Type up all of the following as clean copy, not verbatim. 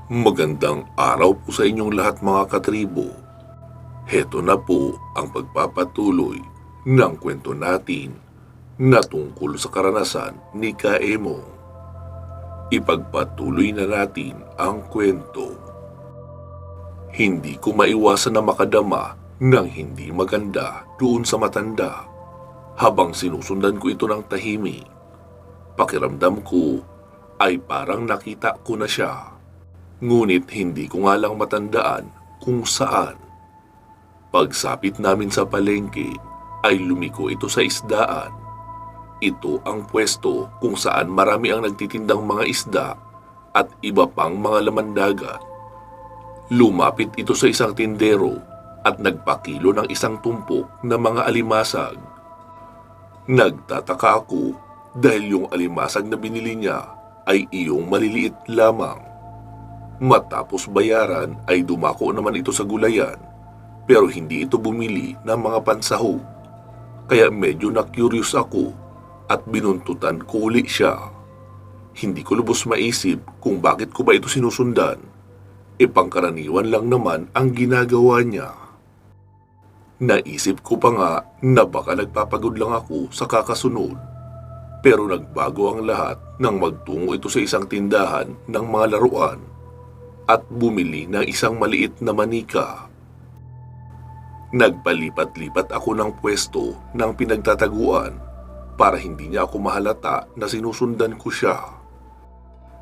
Magandang araw po sa inyong lahat mga katribo. Heto na po ang pagpapatuloy ng kwento natin na tungkol sa karanasan ni Kaemo. Ipagpatuloy na natin ang kwento. Hindi ko maiwasan na makadama ng hindi maganda doon sa matanda habang sinusundan ko ito ng tahimik. Pakiramdam ko ay parang nakita ko na siya. Ngunit hindi ko nga lang matandaan kung saan. Pagsapit namin sa palengke ay lumiko ito sa isdaan. Ito ang pwesto kung saan marami ang nagtitindang mga isda at iba pang mga laman dagat. Lumapit ito sa isang tindero at nagpakilo ng isang tumpok na mga alimasag. Nagtataka ako dahil yung alimasag na binili niya ay iyong maliliit lamang. Matapos bayaran ay dumako naman ito sa gulayan pero hindi ito bumili ng mga pansahog. Kaya medyo na-curious ako at binuntutan ko uli siya. Hindi ko lubos maisip kung bakit ko ba ito sinusundan. Pangkaraniwan lang naman ang ginagawa niya. Naisip ko pa nga na baka nagpapagod lang ako sa kakasunod. Pero nagbago ang lahat nang magtungo ito sa isang tindahan ng mga laruan at bumili ng isang maliit na manika. Nagpalipat-lipat ako ng pwesto ng pinagtataguan para hindi niya ako mahalata na sinusundan ko siya.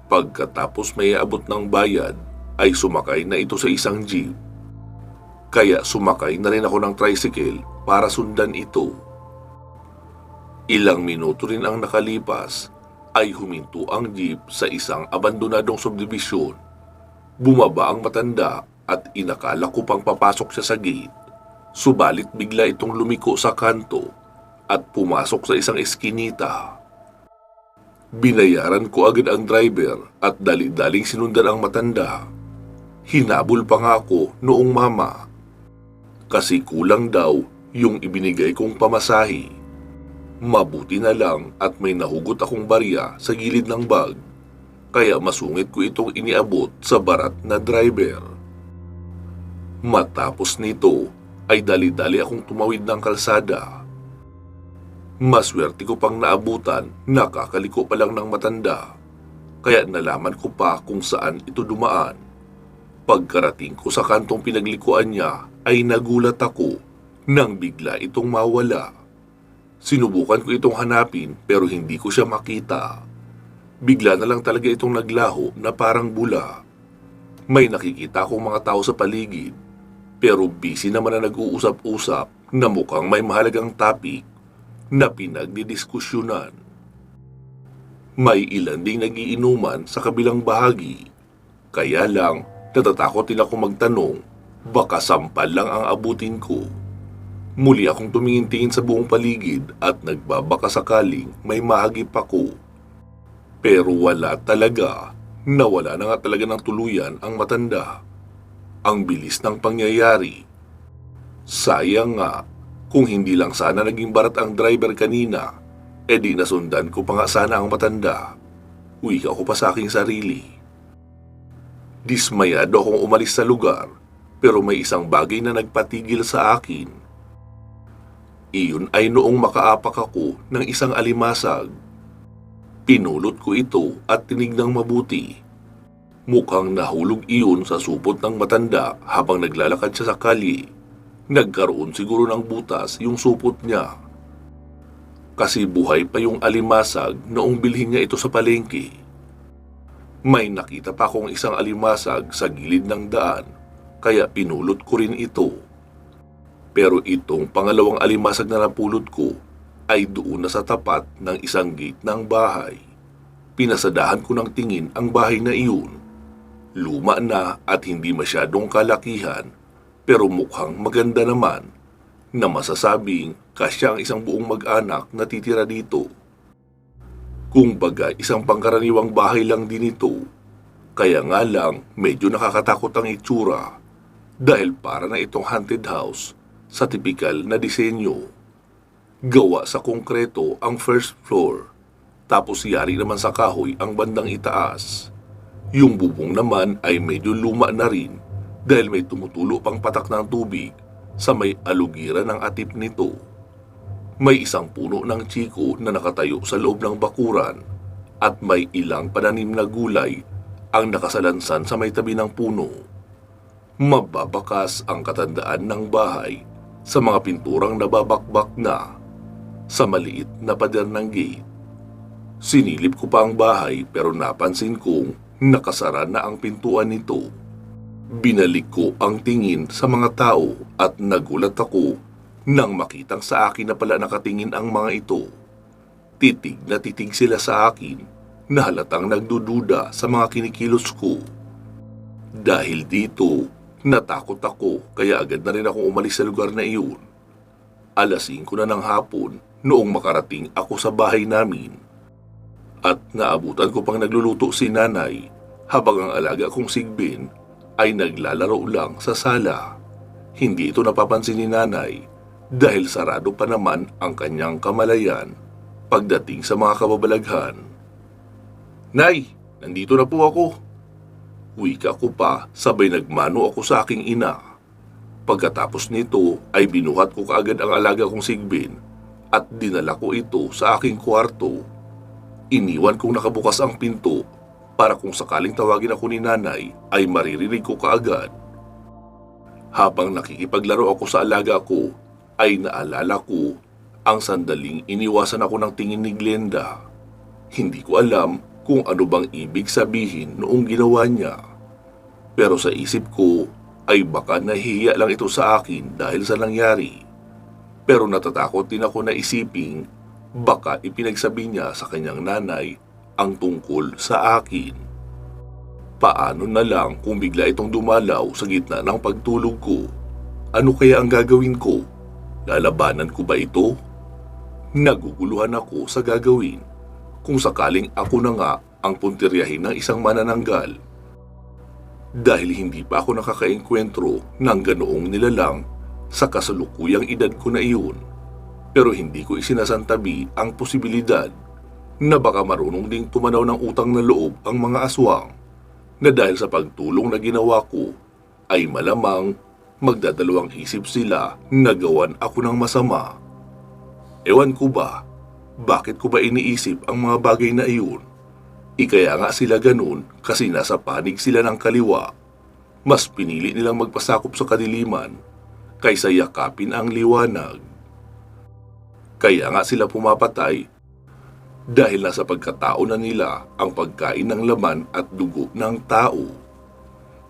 Pagkatapos may abot ng bayad, ay sumakay na ito sa isang jeep. Kaya sumakay na rin ako ng tricycle para sundan ito. Ilang minuto rin ang nakalipas ay huminto ang jeep sa isang abandonadong subdivision. Bumaba ang matanda at inakala ko pang papasok siya sa gate. Subalit bigla itong lumiko sa kanto at pumasok sa isang eskinita. Binayaran ko agad ang driver at dali-daling sinundan ang matanda. Hinabol pa nga ako noong mama. Kasi kulang daw yung ibinigay kong pamasahe. Mabuti na lang at may nahugot akong barya sa gilid ng bag. Kaya masungit ko itong iniabot sa barat na driver. Matapos nito ay dali-dali akong tumawid ng kalsada. Maswerte ko pang naabutan, nakakaliko pa lang ng matanda. Kaya nalaman ko pa kung saan ito dumaan. Pagkarating ko sa kantong pinaglikuan niya ay nagulat ako nang bigla itong mawala. Sinubukan ko itong hanapin pero hindi ko siya makita. Bigla na lang talaga itong naglaho na parang bula. May nakikita akong mga tao sa paligid, pero busy naman na nag-uusap-usap na mukhang may mahalagang topic na pinagdidiskusyonan. May ilan ding nagiinuman sa kabilang bahagi, kaya lang natatakot din ako magtanong, baka sampal lang ang abutin ko. Muli akong tumingin-tingin sa buong paligid at nagbabaka sakaling may mahagip ako. Pero wala talaga. Nawala na nga talaga ng tuluyan ang matanda. Ang bilis ng pangyayari. Sayang nga, kung hindi lang sana naging barat ang driver kanina, di nasundan ko pa nga sana ang matanda. Wika ko pa sa aking sarili. Dismayado akong umalis sa lugar, pero may isang bagay na nagpatigil sa akin. Iyon ay noong makaapak ako ng isang alimasag. Pinulot ko ito at tinignang mabuti. Mukhang nahulog iyon sa supot ng matanda habang naglalakad siya sa kalye. Nagkaroon siguro ng butas yung supot niya. Kasi buhay pa yung alimasag noong bilhin niya ito sa palengke. May nakita pa akong isang alimasag sa gilid ng daan, kaya pinulot ko rin ito. Pero itong pangalawang alimasag na napulot ko ay doon na sa tapat ng isang gate ng bahay. Pinasadahan ko ng tingin ang bahay na iyon. Luma na at hindi masyadong kalakihan, pero mukhang maganda naman na masasabing kasya ang isang buong mag-anak na titira dito. Kung baga isang pangkaraniwang bahay lang din ito, kaya nga lang medyo nakakatakot ang itsura dahil para na itong haunted house sa tipikal na disenyo. Gawa sa konkreto ang first floor, tapos yari naman sa kahoy ang bandang itaas. Yung bubong naman ay medyo luma na rin dahil may tumutulo pang patak ng tubig sa may alugiran ng atip nito. May isang puno ng chiko na nakatayo sa loob ng bakuran at may ilang pananim na gulay ang nakasalansan sa may tabi ng puno. Mababakas ang katandaan ng bahay sa mga pinturang nababakbak na sa maliit na pader ng gate. Sinilip ko pa ang bahay pero napansin kong nakasara na ang pintuan nito. Binalik ko ang tingin sa mga tao at nagulat ako nang makitang sa akin na pala nakatingin ang mga ito. Titig na titig sila sa akin na halatang nagdududa sa mga kinikilos ko. Dahil dito, natakot ako kaya agad na rin akong umalis sa lugar na iyon. Alas 5 na ng hapon noong makarating ako sa bahay namin. At naabutan ko pang nagluluto si nanay habang ang alaga kong sigbin ay naglalaro lang sa sala. Hindi ito napapansin ni nanay dahil sarado pa naman ang kanyang kamalayan pagdating sa mga kababalaghan. "Nay, nandito na po ako." Wika ko pa sabay nagmano ako sa aking ina. Pagkatapos nito ay binuhat ko kaagad ang alaga kong sigbin at dinala ko ito sa aking kwarto. Iniwan kong nakabukas ang pinto para kung sakaling tawagin ako ni nanay ay maririnig ko kaagad. Habang nakikipaglaro ako sa alaga ko ay naalala ko ang sandaling iniwasan ako ng tingin ni Glenda. Hindi ko alam kung ano bang ibig sabihin noong ginawa niya. Pero sa isip ko ay baka nahihiya lang ito sa akin dahil sa nangyari. Pero natatakot din ako na isiping baka ipinagsabi niya sa kanyang nanay ang tungkol sa akin. Paano na lang kung bigla itong dumalaw sa gitna ng pagtulog ko? Ano kaya ang gagawin ko? Lalabanan ko ba ito? Naguguluhan ako sa gagawin kung sakaling ako na nga ang puntiryahin ng isang manananggal. Dahil hindi pa ako nakakaengkwentro ng ganoong nilalang sa kasalukuyang edad ko na iyon. Pero hindi ko isinasantabi ang posibilidad na baka marunong ding tumanaw ng utang na loob ang mga aswang na dahil sa pagtulong na ginawa ko ay malamang magdadalawang isip sila na gawan ako ng masama. Ewan ko ba, bakit ko ba iniisip ang mga bagay na iyon? Ikaya nga sila ganun kasi nasa panig sila ng kaliwa. Mas pinili nilang magpasakop sa kadiliman kaysa yakapin ang liwanag. Kaya nga sila pumapatay dahil nasa pagkatao na nila ang pagkain ng laman at dugo ng tao.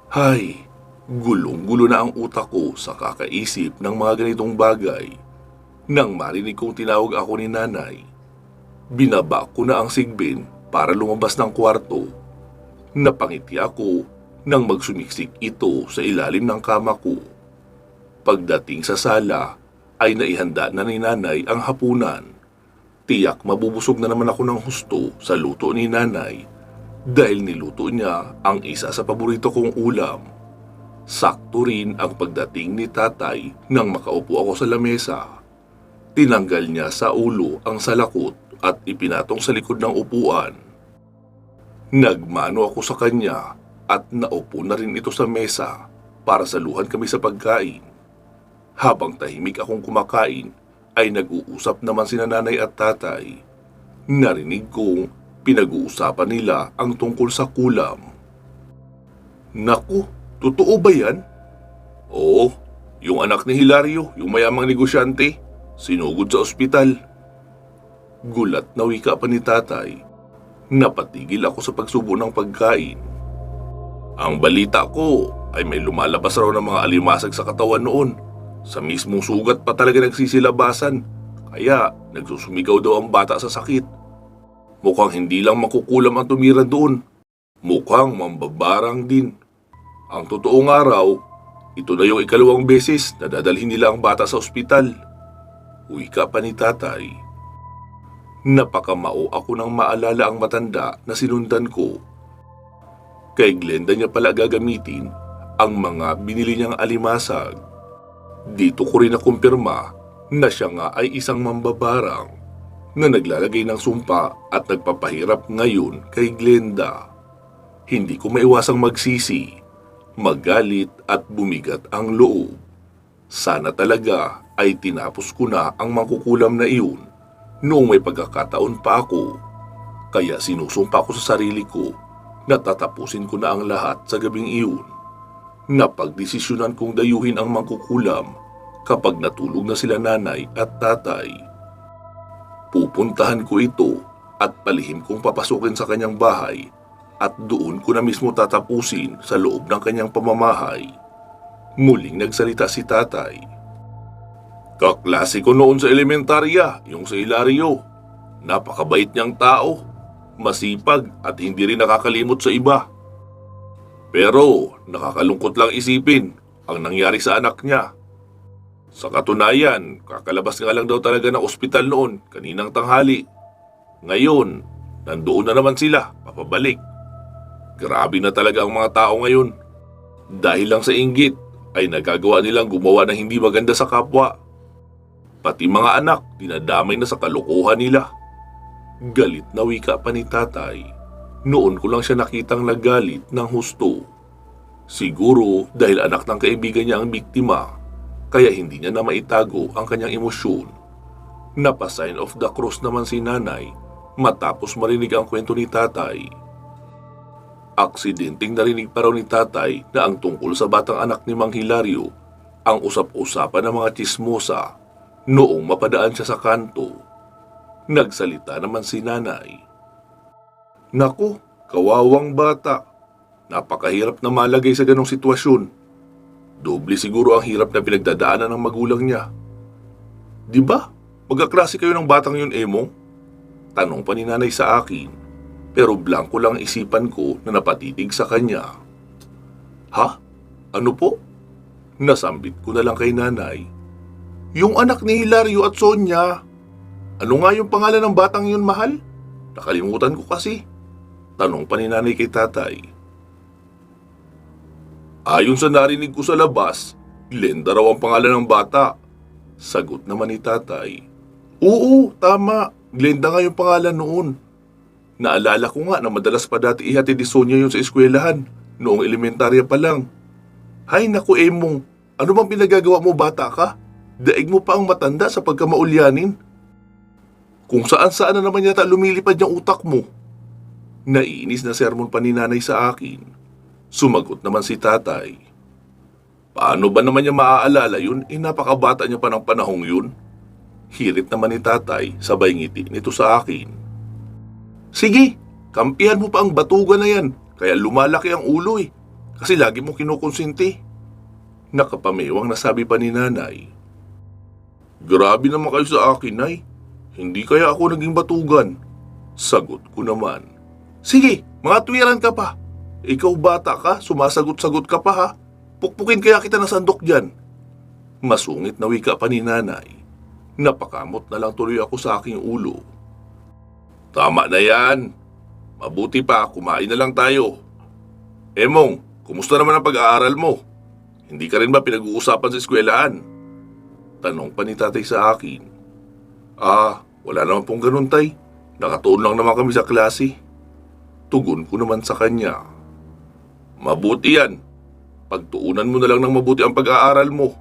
Hay, gulong-gulo na ang utak ko sa kakaisip ng mga ganitong bagay. Nang marinig kong tinawag ako ni nanay, binaba ko na ang sigbin para lumabas ng kwarto. Napangiti ako nang magsumiksik ito sa ilalim ng kama ko. Pagdating sa sala, ay naihanda na ni nanay ang hapunan. Tiyak mabubusog na naman ako ng husto sa luto ni nanay dahil niluto niya ang isa sa paborito kong ulam. Sakto rin ang pagdating ni tatay nang makaupo ako sa lamesa. Tinanggal niya sa ulo ang salakot at ipinatong sa likod ng upuan. Nagmano ako sa kanya at naupo na rin ito sa mesa para saluhan kami sa pagkain. Habang tahimik akong kumakain, ay nag-uusap naman sina nanay at tatay. Narinig kong pinag-uusapan nila ang tungkol sa kulam. "Naku, totoo ba yan?" "Oo, yung anak ni Hilario, yung mayamang negosyante, sinugod sa ospital." Gulat na wika pa ni tatay. Napatigil ako sa pagsubo ng pagkain. "Ang balita ko ay may lumalabas raw ng mga alimasag sa katawan noon. Sa mismong sugat pa talaga nagsisilabasan, kaya nagsusumigaw daw ang bata sa sakit. Mukhang hindi lang makukulam ang tumira doon, mukhang mambabarang din. Ang totoong araw, ito na yung ikalawang beses na dadalhin nila ang bata sa ospital." Wika pa ni tatay. Napakamao ako nang maalala ang matanda na sinundan ko. Kay Glenda niya pala gagamitin ang mga binili niyang alimasag. Dito ko rin nakumpirma na siya nga ay isang mambabarang na naglalagay ng sumpa at nagpapahirap ngayon kay Glenda. Hindi ko maiwasang magsisi, magalit at bumigat ang loob. Sana talaga ay tinapos ko na ang mangkukulam na iyon noong may pagkakataon pa ako. Kaya sinusumpa ko sa sarili ko na tatapusin ko na ang lahat sa gabing iyon. Napagdesisyonan kong dayuhin ang mangkukulam kapag natulog na sila nanay at tatay. Pupuntahan ko ito at palihim kong papasukin sa kanyang bahay at doon ko na mismo tatapusin sa loob ng kanyang pamamahay. Muling nagsalita si tatay. Kaklase ko noon sa elementarya, yung si Hilario. Napakabait niyang tao, masipag at hindi rin nakakalimot sa iba. Pero nakakalungkot lang isipin ang nangyari sa anak niya. Sa katunayan, kakalabas nga lang daw talaga ng ospital noon kaninang tanghali. Ngayon, nandoon na naman sila, papabalik. Grabe na talaga ang mga tao ngayon. Dahil lang sa inggit ay nagagawa nilang gumawa ng hindi maganda sa kapwa. Pati mga anak dinadamay na sa kalokohan nila. Galit na wika pa ni tatay. Noon ko lang siya nakitang nagalit ng husto. Siguro dahil anak ng kaibigan niya ang biktima, kaya hindi niya na maitago ang kanyang emosyon. Napa-sign of the cross naman si nanay matapos marinig ang kwento ni tatay. Aksidenteng narinig pa raw ni tatay na ang tungkol sa batang anak ni Mang Hilario ang usap-usapan ng mga tsismosa noong mapadaan siya sa kanto. Nagsalita naman si nanay. Naku, kawawang bata. Napakahirap na malagay sa ganong sitwasyon. Doble siguro ang hirap na pinagdadaanan ng magulang niya. Di ba? Magkaklase kayo ng batang yun, Emong? Tanong pa ni nanay sa akin. Pero blanko lang isipan ko na napatitig sa kanya. Ha? Ano po? Nasambit ko na lang kay nanay. Yung anak ni Hilario at Sonia. Ano nga yung pangalan ng batang yun, mahal? Nakalimutan ko kasi. Tanong pa ni nanay kay tatay. Ayon sa narinig ko sa labas, Glenda raw ang pangalan ng bata. Sagot naman ni tatay. Oo, tama. Glenda nga yung pangalan noon. Naalala ko nga na madalas pa dati ihatid ni Sonia yun sa eskwelahan noong elementarya pa lang. Hay naku, Emong, ano bang pinagagawa mo, bata ka? Daig mo pa ang matanda sa pagkamaulyanin. Kung saan-saan na naman yata lumilipad yung utak mo. Naiinis na sermon pa ni nanay sa akin. Sumagot naman si tatay. Paano ba naman niya maaalala yun? Napakabata niya pa ng panahong yun. Hirit naman ni tatay, sabay ngiti nito sa akin. Sige, kampihan mo pa ang batugan na yan, kaya lumalaki ang ulo eh. Kasi lagi mo kinukonsinti. Nakapamewang nasabi pa ni nanay. Grabe naman kayo sa akin, Nay. Hindi kaya ako naging batugan. Sagot ko naman. Sige, mga tuwiran ka pa. Ikaw bata ka, sumasagot-sagot ka pa ha. Pukpukin kaya kita ng sandok dyan. Masungit na wika pa ni nanay. Napakamot na lang tuloy ako sa aking ulo. Tama na yan. Mabuti pa, kumain na lang tayo. Emong, kumusta naman ang pag-aaral mo? Hindi ka rin ba pinag-uusapan sa eskwelahan? Tanong pa ni tatay sa akin. Wala naman pong ganun, tay. Nakatuon lang naman kami sa klase. Tugon ko naman sa kanya. Mabuti yan. Pagtuunan mo na lang ng mabuti ang pag-aaral mo.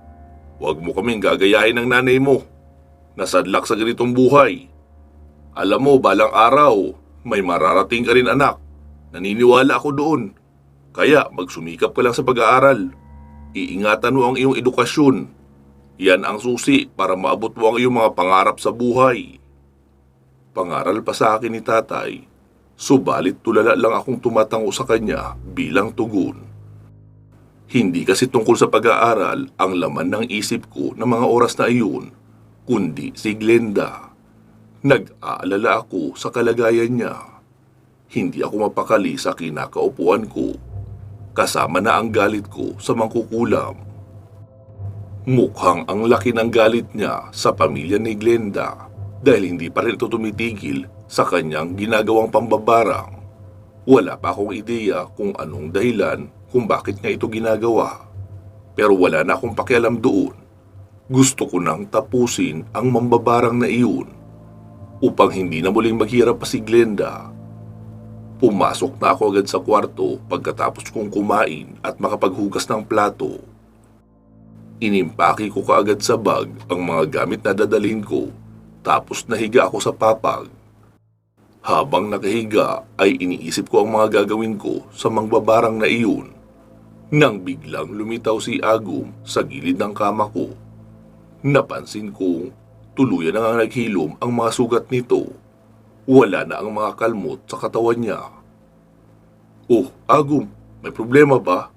Huwag mo kaming gagayahin ng nanay mo. Nasadlak sa ganitong buhay. Alam mo, balang araw, may mararating ka rin, anak. Naniniwala ako doon. Kaya magsumikap ka lang sa pag-aaral. Iingatan mo ang iyong edukasyon. Yan ang susi para maabot mo ang iyong mga pangarap sa buhay. Pangaral pa sa akin ni tatay, subalit tulala lang akong tumatango sa kanya bilang tugon. Hindi kasi tungkol sa pag-aaral ang laman ng isip ko ng mga oras na iyon, kundi si Glenda. Nag-aalala ako sa kalagayan niya. Hindi ako mapakali sa kinakaupuan ko. Kasama na ang galit ko sa mangkukulam. Mukhang ang laki ng galit niya sa pamilya ni Glenda dahil hindi pa rin ito tumitigil sa kanyang ginagawang pambabarang. Wala pa akong ideya kung anong dahilan kung bakit niya ito ginagawa. Pero wala na akong pakialam doon. Gusto ko nang tapusin ang mambabarang na iyon upang hindi na muling maghirap pa si Glenda. Pumasok na ako agad sa kwarto pagkatapos kong kumain at makapaghugas ng plato. Inimpake ko kaagad sa bag ang mga gamit na dadalhin ko, tapos nahiga ako sa papag. Habang nakahiga ay iniisip ko ang mga gagawin ko sa mangbabarang na iyon, nang biglang lumitaw si Agum sa gilid ng kama ko. Napansin kong tuluyan na nga naghilom ang mga sugat nito. Wala na ang mga kalmot sa katawan niya. "Oh, Agum, may problema ba?"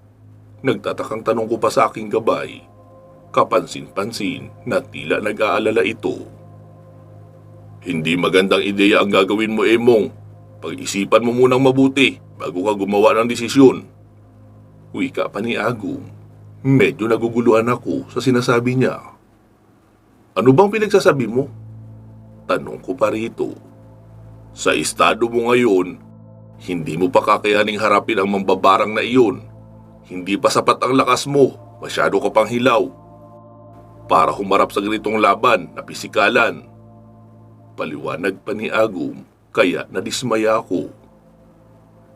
Nagtatakang tanong ko pa sa aking gabay. Kapansin-pansin na tila nag-aalala ito. "Hindi magandang ideya ang gagawin mo, Emong. Pag-isipan mo munang mabuti bago ka gumawa ng desisyon." Wika pa ni Agum. Medyo naguguluhan ako sa sinasabi niya. "Ano bang pinagsasabi mo?" Tanong ko pa rito. "Sa estado mo ngayon, hindi mo pa kakayaning harapin ang mambabarang na iyon. Hindi pa sapat ang lakas mo, masyado ka pang hilaw para humarap sa ganitong laban na pisikalan." Paliwanag pa ni Agum, kaya nadismaya ako.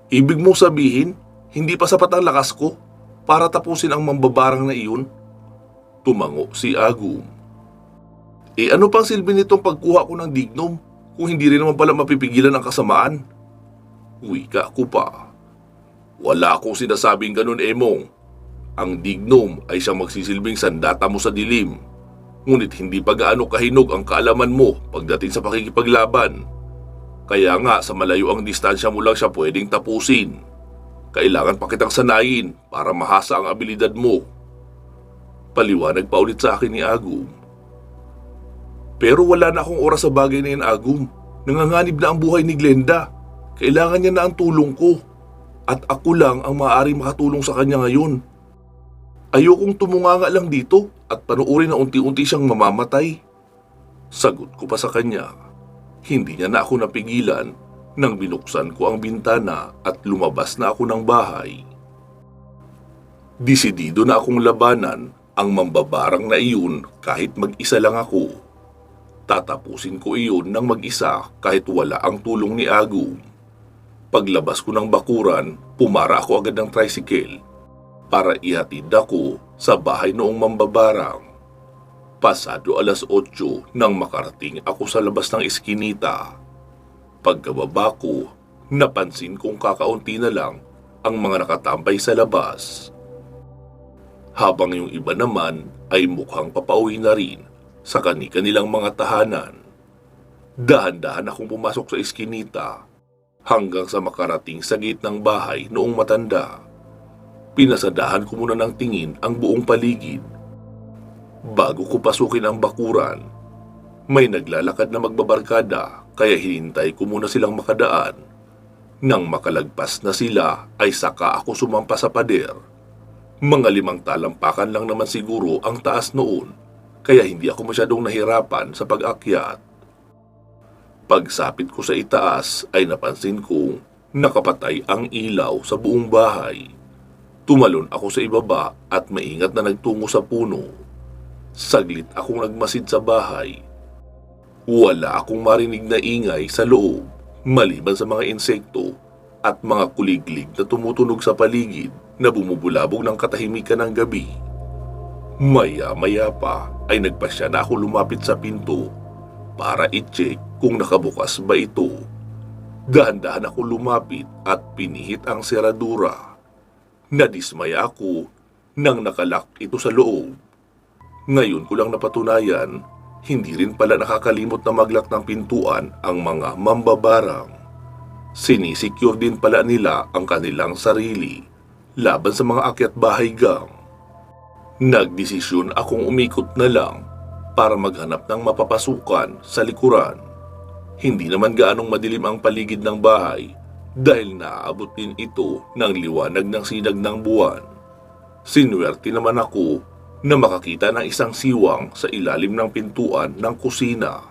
"Ibig mong sabihin, hindi pa sapat ang lakas ko para tapusin ang mambabarang na iyon?" Tumango si Agum. Ano pang silbi nitong pagkuha ko ng dignum kung hindi rin naman pala mapipigilan ang kasamaan?" Wika ko pa. "Wala akong sinasabing ganun, Emong. Ang dignum ay siyang magsisilbing sandata mo sa dilim. Ngunit hindi pa gaano kahinog ang kaalaman mo pagdating sa pakikipaglaban. Kaya nga sa malayo ang distansya mo lang siya pwedeng tapusin. Kailangan pa kitang sanayin para mahasa ang abilidad mo." Paliwanag pa ulit sa akin ni Agum. "Pero wala na akong oras sa bagay na yan, Agum. Nanganganib na ang buhay ni Glenda. Kailangan niya na ang tulong ko. At ako lang ang maaaring makatulong sa kanya ngayon. Ayokong tumunganga lang dito at panuorin na unti-unti siyang mamamatay." Sagot ko pa sa kanya. Hindi niya na ako napigilan nang binuksan ko ang bintana at lumabas na ako ng bahay. Desidido na akong labanan ang mambabarang na iyon kahit mag-isa lang ako. Tatapusin ko iyon ng mag-isa kahit wala ang tulong ni Agum. Paglabas ko ng bakuran, pumara ako agad ng tricycle para ihatid ako sa bahay noong mambabarang. Pasado 8:00 nang makarating ako sa labas ng eskinita. Pagkababa ko, napansin kong kakaunti na lang ang mga nakatambay sa labas. Habang yung iba naman ay mukhang papauwi na rin sa kani-kanilang mga tahanan. Dahan-dahan akong pumasok sa eskinita hanggang sa makarating sa gate ng bahay noong matanda. Pinasadahan ko muna ng tingin ang buong paligid. Bago ko pasukin ang bakuran, may naglalakad na magbabarkada kaya hinintay ko muna silang makadaan. Nang makalagpas na sila ay saka ako sumampa sa pader. Mga 5 talampakan lang naman siguro ang taas noon, kaya hindi ako masyadong nahirapan sa pag-akyat. Pagsapit ko sa itaas ay napansin kong nakapatay ang ilaw sa buong bahay. Tumalon ako sa ibaba at maingat na nagtungo sa puno. Saglit akong nagmasid sa bahay. Wala akong marinig na ingay sa loob, maliban sa mga insekto at mga kuliglig na tumutunog sa paligid na bumubulabog ng katahimikan ng gabi. Maya-maya pa ay nagpasya na ako lumapit sa pinto para i-check kung nakabukas ba ito. Dahan-dahan ako lumapit at pinihit ang seradura. Nadismaya ako nang nakalak ito sa loob. Ngayon ko lang napatunayan, hindi rin pala nakakalimot na maglak ng pintuan ang mga mambabarang. Sinisecure din pala nila ang kanilang sarili laban sa mga akyat bahay gang. Nagdesisyon akong umikot na lang para maghanap ng mapapasukan sa likuran. Hindi naman gaanong madilim ang paligid ng bahay dahil naaabot din ito ng liwanag ng sinag ng buwan. Sinuwerte naman ako na makakita ng isang siwang sa ilalim ng pintuan ng kusina.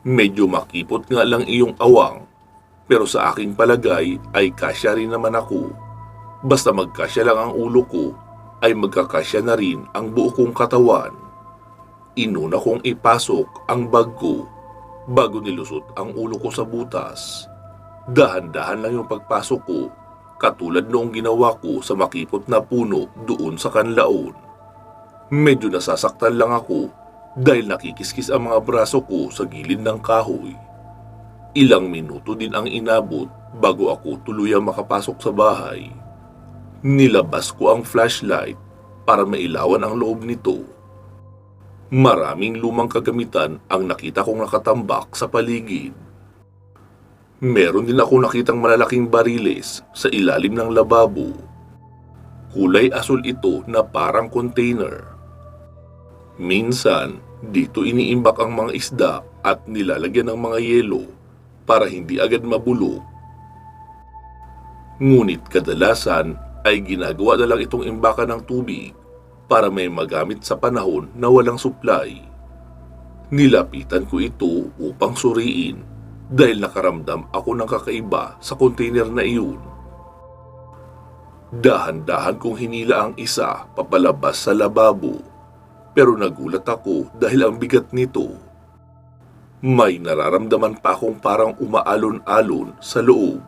Medyo makipot nga lang iyong awang, pero sa aking palagay ay kasya rin naman ako. Basta magkasya lang ang ulo ko, ay magkakasya na rin ang buo kong katawan. Inuna kong ipasok ang bag ko bago nilusot ang ulo ko sa butas. Dahan-dahan lang yung pagpasok ko, katulad noong ginawa ko sa makipot na puno doon sa kanlaon. Medyo nasasaktan lang ako dahil nakikiskis ang mga braso ko sa gilid ng kahoy. Ilang minuto din ang inabot bago ako tuluyang makapasok sa bahay. Nilabas ko ang flashlight para mailawan ang loob nito. Maraming lumang kagamitan ang nakita kong nakatambak sa paligid. Meron din ako nakitang malalaking bariles sa ilalim ng lababo. Kulay asul ito na parang container. Minsan, dito iniimbak ang mga isda at nilalagyan ng mga yelo para hindi agad mabulok. Ngunit kadalasan ay ginagawa na lang itong imbakan ng tubig para may magamit sa panahon na walang supply. Nilapitan ko ito upang suriin dahil nakaramdam ako ng kakaiba sa container na iyon. Dahan-dahan kong hinila ang isa papalabas sa lababo, pero nagulat ako dahil ang bigat nito. May nararamdaman pa akong parang umaalon-alon sa loob,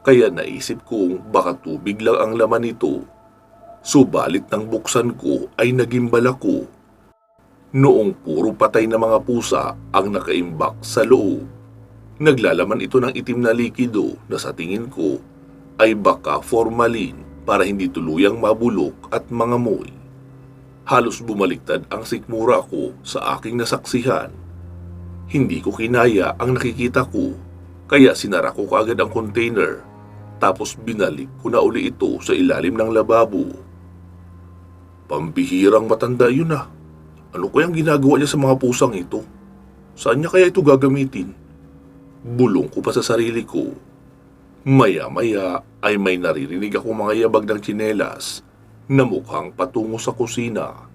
kaya naisip kong baka tubig lang ang laman nito. Subalit nang buksan ko ay nagimbal ako. Noong puro patay na mga pusa ang nakaimbak sa loob. Naglalaman ito ng itim na likido na sa tingin ko ay baka formalin para hindi tuluyang mabulok at mangamoy. Halos bumaliktad ang sikmura ko sa aking nasaksihan. Hindi ko kinaya ang nakikita ko, kaya sinara ko kaagad ang container, tapos binalik ko na uli ito sa ilalim ng lababo. Pambihirang matanda yun ah. Ano kayang ginagawa niya sa mga pusang ito? Saan niya kaya ito gagamitin? Bulong ko pa sa sarili ko. Maya-maya ay may naririnig akong mga yabag ng tsinelas na mukhang patungo sa kusina.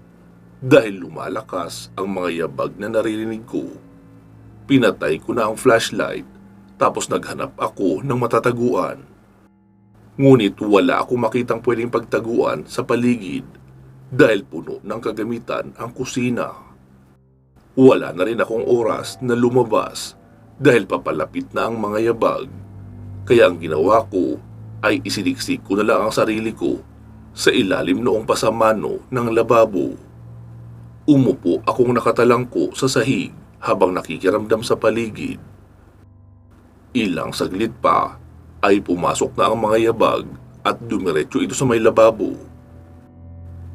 Dahil lumalakas ang mga yabag na naririnig ko, pinatay ko na ang flashlight tapos naghanap ako ng matataguan. Ngunit wala akong makitang pwedeng pagtaguan sa paligid dahil puno ng kagamitan ang kusina. Wala na rin akong oras na lumabas dahil papalapit na ang mga yabag. Kaya ang ginawa ko ay isiniksik ko na lang ang sarili ko sa ilalim noong pasamano ng lababo. Umupo akong nakatalangko sa sahig habang nakikiramdam sa paligid. Ilang saglit pa ay pumasok na ang mga yabag at dumiretso ito sa may lababo.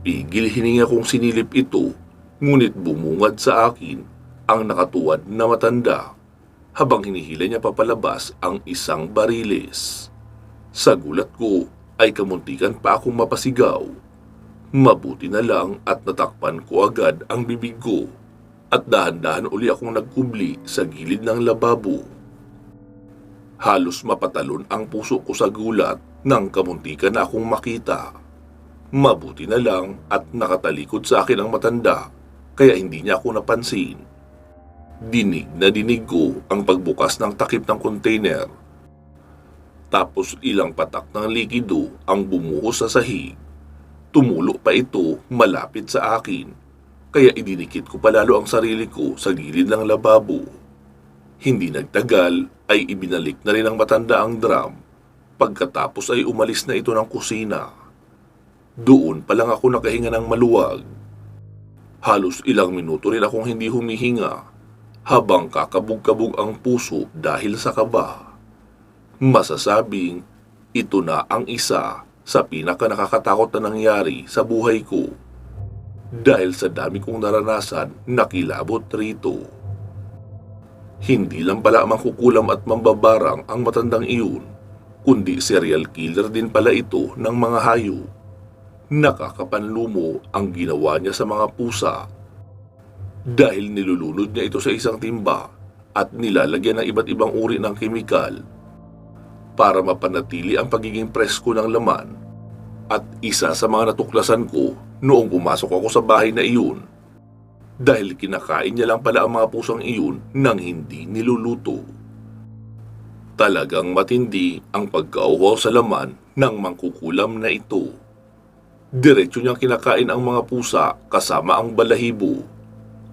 Pigil hininga kong sinilip ito, ngunit bumungad sa akin ang nakatuwad na matanda habang hinihila niya papalabas ang isang bariles. Sa gulat ko ay kamuntikan pa akong mapasigaw. Mabuti na lang at natakpan ko agad ang bibig ko at dahan-dahan uli akong nagkubli sa gilid ng lababo. Halos mapatalon ang puso ko sa gulat nang kamuntikan na akong makita. Mabuti na lang at nakatalikod sa akin ang matanda kaya hindi niya ako napansin. Dinig na dinig ko ang pagbukas ng takip ng container. Tapos ilang patak ng likido ang bumuhos sa sahig. Tumulo pa ito malapit sa akin, kaya idinikit ko palalo ang sarili ko sa gilid ng lababo. Hindi nagtagal ay ibinalik na rin ng matanda ang drum. Pagkatapos ay umalis na ito ng kusina. Doon pa lang ako nakahinga ng maluwag. Halos ilang minuto rin akong hindi humihinga habang kakabog-kabog ang puso dahil sa kaba. Masasabing ito na ang isa sa pinaka-nakakatakot na nangyari sa buhay ko. Dahil sa dami kong naranasan na kilabot rito. Hindi lang pala mangkukulam at mambabarang ang matandang iyon, kundi serial killer din pala ito ng mga hayop. Nakakapanlumo ang ginawa niya sa mga pusa. Dahil nilulunod niya ito sa isang timba at nilalagyan ng iba't ibang uri ng kemikal para mapanatili ang pagiging presko ng laman. At isa sa mga natuklasan ko noong pumasok ako sa bahay na iyon, dahil kinakain niya lang pala ang mga pusang iyon nang hindi niluluto. Talagang matindi ang pagkauhaw sa laman ng mangkukulam na ito. Diretso niyang kinakain ang mga pusa kasama ang balahibo.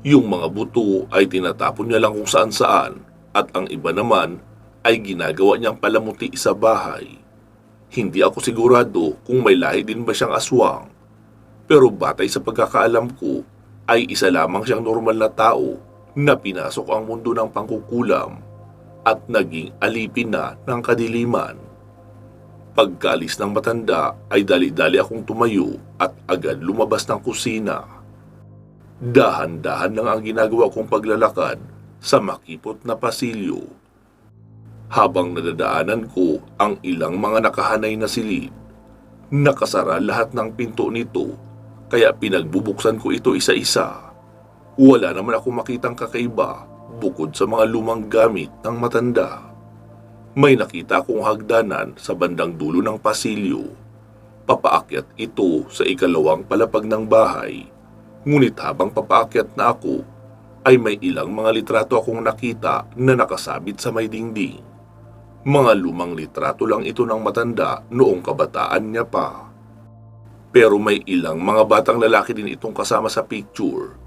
Yung mga buto ay tinatapon niya lang kung saan-saan at ang iba naman ay ginagawa niyang palamuti sa bahay. Hindi ako sigurado kung may lahi din ba siyang aswang. Pero batay sa pagkakaalam ko, ay isa lamang siyang normal na tao na pinasok ang mundo ng pangkukulam at naging alipin na ng kadiliman. Pagkalis ng matanda ay dali-dali akong tumayo at agad lumabas ng kusina. Dahan-dahan lang ang ginagawa kong paglalakad sa makipot na pasilyo. Habang nadadaanan ko ang ilang mga nakahanay na silid, nakasara lahat ng pinto nito kaya pinagbubuksan ko ito isa-isa. Wala naman ako makitang kakaiba bukod sa mga lumang gamit ng matanda. May nakita akong hagdanan sa bandang dulo ng pasilyo. Papaakyat ito sa ikalawang palapag ng bahay. Ngunit habang papaakyat na ako, ay may ilang mga litrato akong nakita na nakasabit sa may dingding. Mga lumang litrato lang ito ng matanda noong kabataan niya pa. Pero may ilang mga batang lalaki din itong kasama sa picture.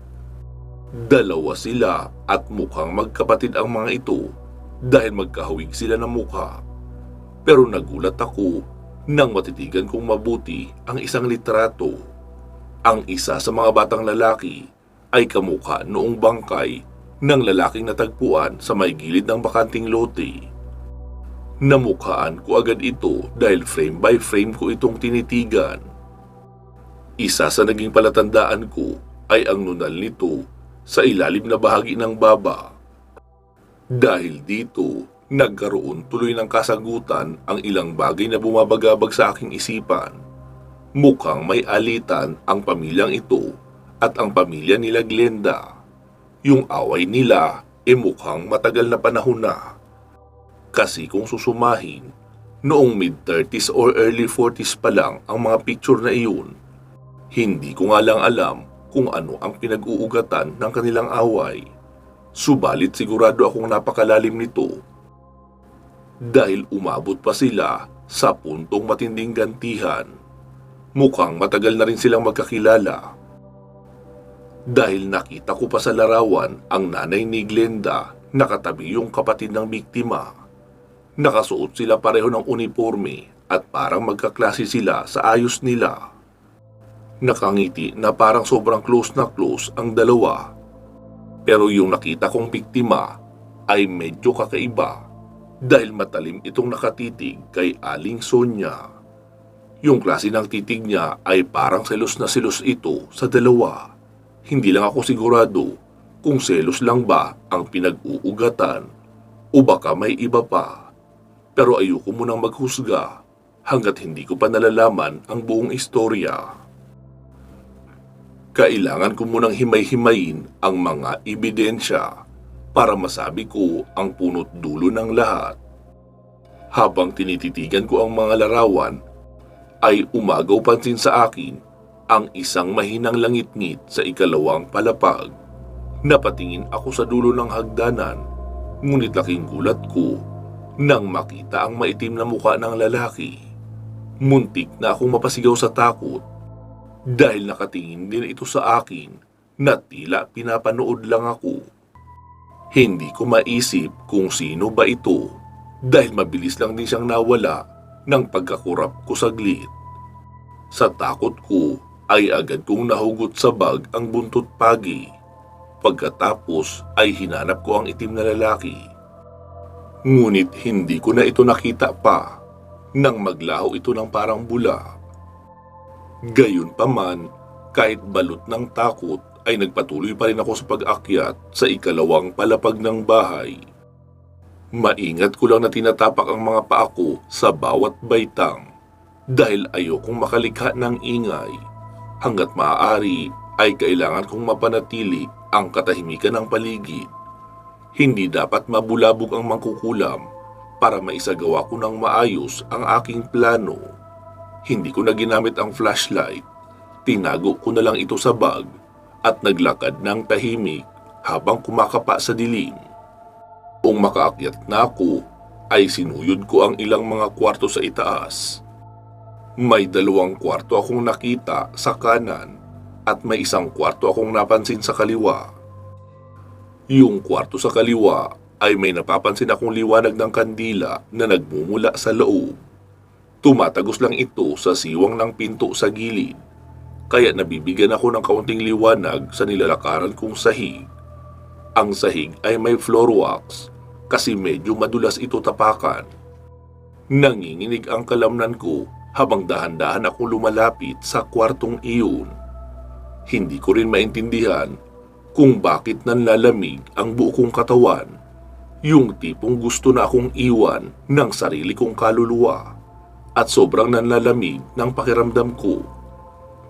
Dalawa sila at mukhang magkapatid ang mga ito dahil magkahawig sila ng mukha. Pero nagulat ako nang matitigan kong mabuti ang isang litrato. Ang isa sa mga batang lalaki ay kamukha noong bangkay ng lalaking natagpuan sa may gilid ng bakanting lote. Namukhaan ko agad ito dahil frame by frame ko itong tinitigan. Isa sa naging palatandaan ko ay ang nunal nito sa ilalim na bahagi ng baba. Dahil dito, nagkaroon tuloy ng kasagutan ang ilang bagay na bumabagabag sa aking isipan. Mukhang may alitan ang pamilyang ito at ang pamilya nila Glenda. Yung away nila mukhang matagal na panahon na. Kasi kung susumahin, noong mid-30s or early 40s pa lang ang mga picture na iyon. Hindi ko nga lang alam kung ano ang pinag-uugatan ng kanilang away. Subalit sigurado akong napakalalim nito. Dahil umabot pa sila sa puntong matinding gantihan. Mukhang matagal na rin silang magkakilala. Dahil nakita ko pa sa larawan ang nanay ni Glenda nakatabi yung kapatid ng biktima. Nakasuot sila pareho ng uniforme at parang magkaklase sila sa ayos nila. Nakangiti na parang sobrang close na close ang dalawa. Pero yung nakita kong biktima ay medyo kakaiba dahil matalim itong nakatitig kay Aling Sonia. Yung klase ng titig niya ay parang selos na selos ito sa dalawa. Hindi lang ako sigurado kung selos lang ba ang pinag-uugatan o baka may iba pa. Pero ayoko munang maghusga hanggat hindi ko pa nalalaman ang buong istorya. Kailangan ko munang himay-himayin ang mga ebidensya para masabi ko ang punot dulo ng lahat. Habang tinititigan ko ang mga larawan, ay umagaw pansin sa akin ang isang mahinang langit-ngit sa ikalawang palapag. Napatingin ako sa dulo ng hagdanan, ngunit laking gulat ko nang makita ang maitim na mukha ng lalaki. Muntik na akong mapasigaw sa takot dahil nakatingin din ito sa akin na tila pinapanood lang ako. Hindi ko maisip kung sino ba ito dahil mabilis lang din siyang nawala ng pagkakurap ko saglit. Sa takot ko ay agad kong nahugot sa bag ang buntot pagi. Pagkatapos ay hinanap ko ang itim na lalaki. Ngunit hindi ko na ito nakita pa nang maglaho ito ng parang bula. Gayunpaman, kahit balot ng takot ay nagpatuloy pa rin ako sa pag-akyat sa ikalawang palapag ng bahay. Maingat ko lang na tinatapak ang mga paa ko sa bawat baitang dahil ayokong makalikha ng ingay. Hanggat maaari ay kailangan kong mapanatili ang katahimikan ng paligid. Hindi dapat mabulabog ang mangkukulam para maisagawa ko ng maayos ang aking plano. Hindi ko na ginamit ang flashlight. Tinago ko na lang ito sa bag at naglakad ng tahimik habang kumakapa sa dilim. Kung makaakyat na ako, ay sinuyod ko ang ilang mga kwarto sa itaas. May 2 kwarto akong nakita sa kanan at may 1 kwarto akong napansin sa kaliwa. Yung kwarto sa kaliwa ay may napapansin akong liwanag ng kandila na nagmumula sa loob. Tumatagos lang ito sa siwang ng pinto sa gilid, kaya nabibigyan ako ng kaunting liwanag sa nilalakaran kong sahig. Ang sahig ay may floor wax kasi medyo madulas ito tapakan. Nanginginig ang kalamnan ko habang dahan-dahan akong lumalapit sa kwartong iyon. Hindi ko rin maintindihan kung bakit nanlalamig ang buo kong katawan, yung tipong gusto na akong iwan ng sarili kong kaluluwa at sobrang nanlalamig ng pakiramdam ko.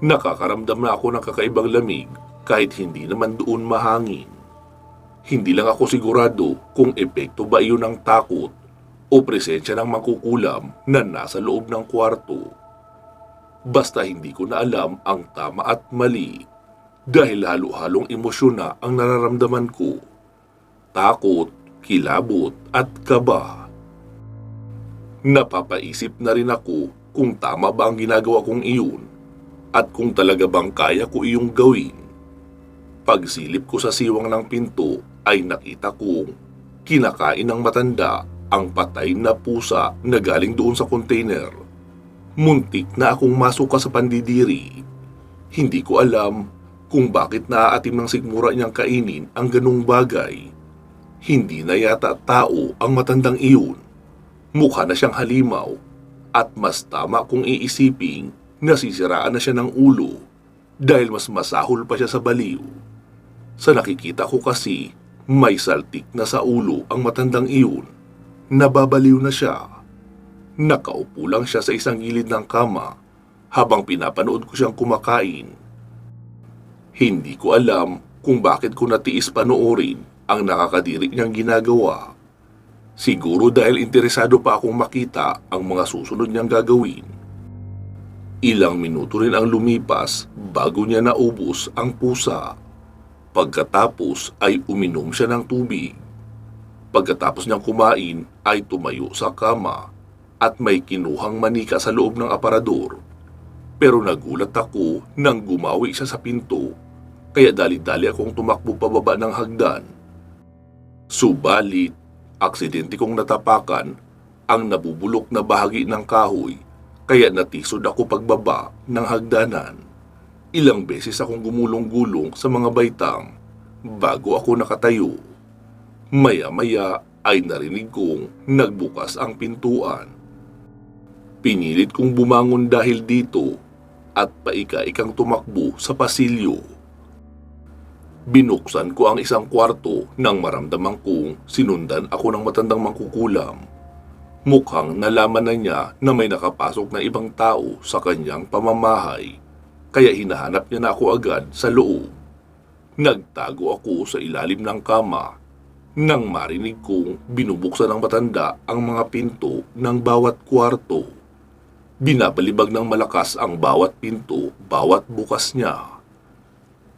Nakakaramdam na ako ng kakaibang lamig kahit hindi naman doon mahangin. Hindi lang ako sigurado kung epekto ba iyon ng takot o presensya ng mangkukulam na nasa loob ng kwarto. Basta hindi ko na alam ang tama at mali dahil halo-halong emosyon na ang nararamdaman ko. Takot, kilabot at kaba. Napapaisip na rin ako kung tama ba ang ginagawa kong iyon at kung talaga bang kaya ko iyong gawin. Pagsilip ko sa siwang ng pinto ay nakita kong kinakain ng matanda ang patay na pusa na galing doon sa container. Muntik na akong masuka sa pandidiri. Hindi ko alam kung bakit naaatim ng sikmura niyang kainin ang ganung bagay. Hindi na yata tao ang matandang iyon. Mukha na siyang halimaw at mas tama kung iisiping nasisiraan na siya ng ulo dahil mas masahol pa siya sa baliw. Sa nakikita ko kasi may saltik na sa ulo ang matandang iyon. Nababaliw na siya. Nakaupo lang siya sa isang gilid ng kama habang pinapanood ko siyang kumakain. Hindi ko alam kung bakit ko natiis panoorin ang nakakadiri niyang ginagawa. Siguro dahil interesado pa akong makita ang mga susunod niyang gagawin. Ilang minuto rin ang lumipas bago niya naubos ang pusa. Pagkatapos ay uminom siya ng tubig. Pagkatapos niyang kumain ay tumayo sa kama at may kinuhang manika sa loob ng aparador. Pero nagulat ako nang gumawi siya sa pinto, kaya dali-dali akong tumakbo pababa ng hagdan. Subalit, aksidente kong natapakan ang nabubulok na bahagi ng kahoy, kaya natisod ako pagbaba ng hagdanan. Ilang beses akong gumulong-gulong sa mga baitang bago ako nakatayo. Maya-maya ay narinig kong nagbukas ang pintuan. Pinilit kong bumangon dahil dito at paika-ikang tumakbo sa pasilyo. Binuksan ko ang isang kwarto nang maramdaman kong sinundan ako ng matandang mangkukulam. Mukhang nalaman na niya na may nakapasok na ibang tao sa kanyang pamamahay, kaya hinahanap niya na ako agad sa loob. Nagtago ako sa ilalim ng kama nang marinig kong binubuksan ng matanda ang mga pinto ng bawat kwarto. Binabalibag ng malakas ang bawat pinto, bawat bukas niya.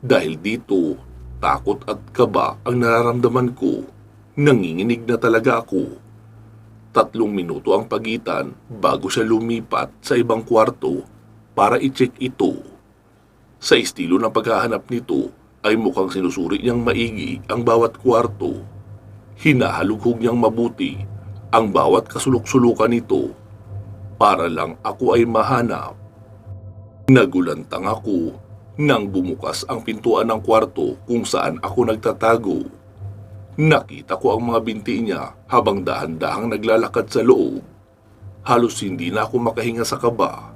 Dahil dito, takot at kaba ang nararamdaman ko. Nanginginig na talaga ako. 3 minuto ang pagitan bago siya lumipat sa ibang kwarto para i-check ito. Sa estilo ng paghahanap nito ay mukhang sinusuri niyang maigi ang bawat kwarto. Hinahalughog niyang mabuti ang bawat kasulok-sulukan nito para lang ako ay mahanap. Nagulantang ako nang bumukas ang pintuan ng kwarto kung saan ako nagtatago. Nakita ko ang mga binti niya habang dahan-dahang naglalakad sa loob. Halos hindi na ako makahinga sa kaba.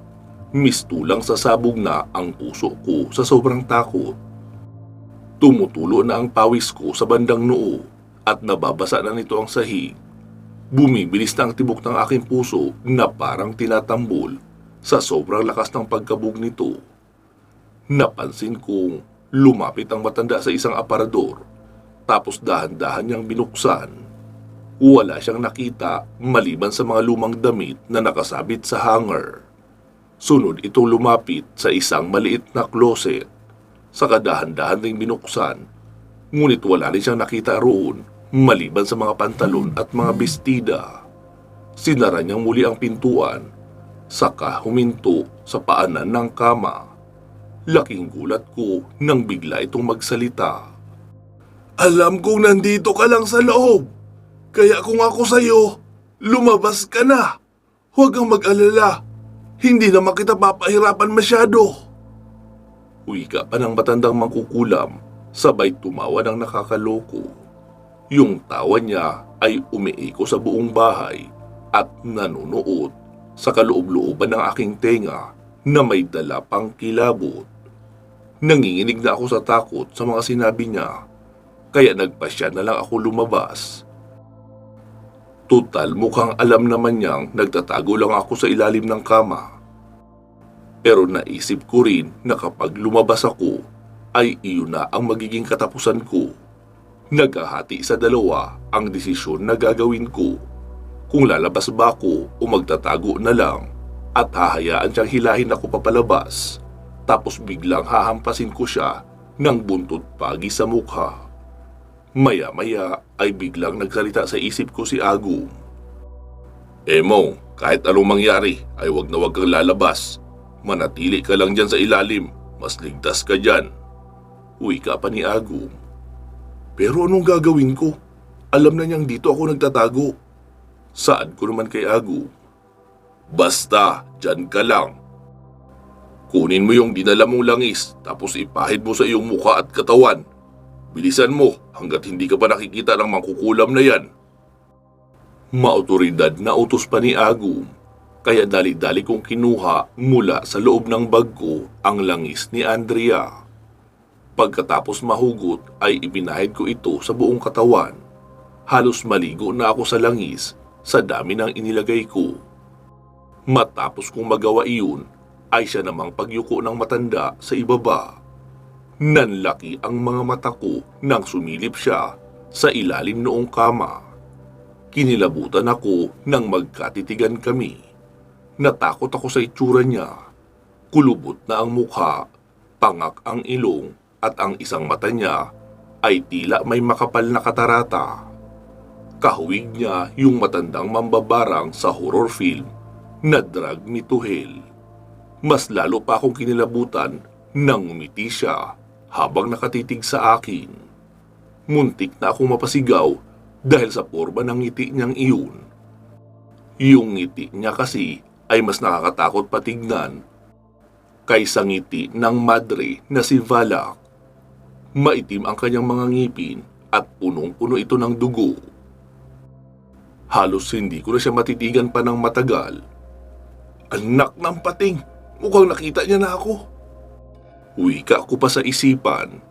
Mistulang sasabog na ang puso ko sa sobrang takot. Tumutulo na ang pawis ko sa bandang noo at nababasa na nito ang sahig. Bumibilis na ang tibok ng aking puso na parang tinatambol sa sobrang lakas ng pagkabog nito. Napansin kong lumapit ang matanda sa isang aparador, tapos dahan-dahan niyang binuksan. Wala siyang nakita maliban sa mga lumang damit na nakasabit sa hanger. Sunod itong lumapit sa isang maliit na closet. Saka dahan-dahan ring binuksan, ngunit wala rin siyang nakita roon maliban sa mga pantalon at mga bestida. Sinara niyang muli ang pintuan, saka huminto sa paanan ng kama. Laking gulat ko nang bigla itong magsalita. "Alam kong nandito ka lang sa loob. Kaya kung ako sa'yo, lumabas ka na. Huwag kang mag-alala. Hindi naman kita papahirapan masyado. Wika pa ng matandang mangkukulam, sabay tumawa ng nakakaloko. Yung tawa niya ay umiiko sa buong bahay at nanunuot sa kaloob-looban ng aking tenga na may dala pang kilabot. Nanginginig na ako sa takot sa mga sinabi niya, kaya nagpasya na lang ako lumabas. Tutal mukhang alam naman niyang nagtatago lang ako sa ilalim ng kama. Pero naisip ko rin na kapag lumabas ako, ay iyon na ang magiging katapusan ko. Naghahati sa dalawa ang desisyon na gagawin ko. Kung lalabas ba ako o magtatago na lang at hahayaan siyang hilahin ako papalabas, tapos biglang hahampasin ko siya ng buntot pagi sa mukha. Maya-maya ay biglang nagsalita sa isip ko si Agum. Emong, kahit anong mangyari ay wag na wag kang lalabas. Manatili ka lang dyan sa ilalim, mas ligtas ka dyan. Wika pa ni Agum. Pero anong gagawin ko? Alam na niyang dito ako nagtatago. Saan ko naman kay Agum? Basta, dyan ka lang. Kunin mo yung dinala mong langis tapos ipahid mo sa iyong mukha at katawan. Bilisan mo hanggat hindi ka pa nakikita ng mangkukulam na yan. Maotoridad na utos pa ni Agum, kaya dali-dali kong kinuha mula sa loob ng bag ko ang langis ni Andrea. Pagkatapos mahugot ay ipinahid ko ito sa buong katawan. Halos maligo na ako sa langis sa dami ng inilagay ko. Matapos kong magawa iyon, ay siya namang pagyuko ng matanda sa ibaba. Nanlaki ang mga mata ko nang sumilip siya sa ilalim noong kama. Kinilabutan ako nang magkatitigan kami. Natakot ako sa itsura niya. Kulubot na ang mukha, pangak ang ilong at ang isang mata niya ay tila may makapal na katarata. Kahawig niya yung matandang mambabarang sa horror film na Drag Me to Hell. Mas lalo pa akong kinilabutan nang umiti siya habang nakatitig sa akin. Muntik na akong mapasigaw dahil sa porma ng ngiti niyang iyon. Yung ngiti niya kasi ay mas nakakatakot patignan kaysa ngiti ng madre na si Valak. Maitim ang kanyang mga ngipin at punong-puno ito ng dugo. Halos hindi ko na siya matitigan pa ng matagal. Anak ng pating! Mukhang nakita niya na ako. Wika ko pa sa isipan.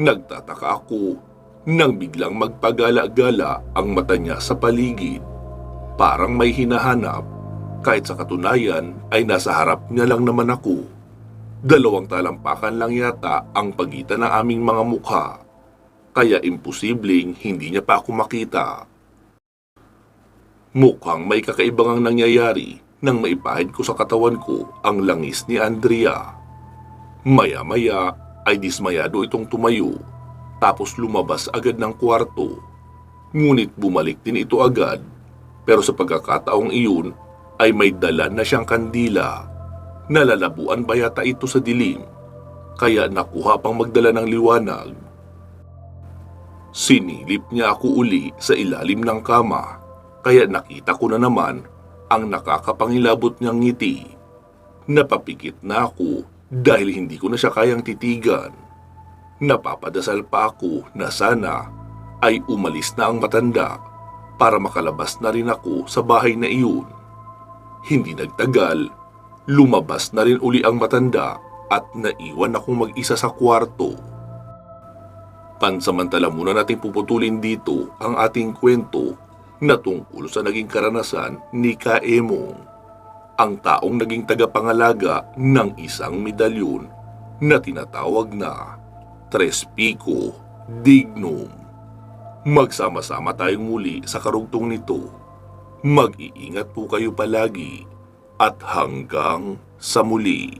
Nagtataka ako nang biglang magpagala-gala ang mata niya sa paligid. Parang may hinahanap, kahit sa katunayan ay nasa harap niya lang naman ako. 2 talampakan lang yata ang pagitan ng aming mga mukha, kaya imposibleng hindi niya pa ako makita. Mukhang may kakaibang nangyayari nang maipahid ko sa katawan ko ang langis ni Andrea. Maya-maya ay dismayado itong tumayo, tapos lumabas agad ng kwarto. Ngunit bumalik din ito agad, pero sa pagkakataong iyon ay may dala na siyang kandila. Nalalabuan ba yata ito sa dilim, kaya nakuha pang magdala ng liwanag. Sinilip niya ako uli sa ilalim ng kama, kaya nakita ko na naman ang nakakapangilabot niyang ngiti. Napapikit na ako dahil hindi ko na siya kayang titigan. Napapadasal pa ako na sana ay umalis na ang matanda para makalabas na rin ako sa bahay na iyon. Hindi nagtagal, lumabas na rin uli ang matanda at naiwan akong mag-isa sa kwarto. Pansamantala muna natin puputulin dito ang ating kwento na tungkol sa naging karanasan ni Kaemong, ang taong naging tagapangalaga ng isang medalyon na tinatawag na Tres Pico Dignum. Magsama-sama tayong muli sa karugtong nito. Mag-iingat po kayo palagi at hanggang sa muli.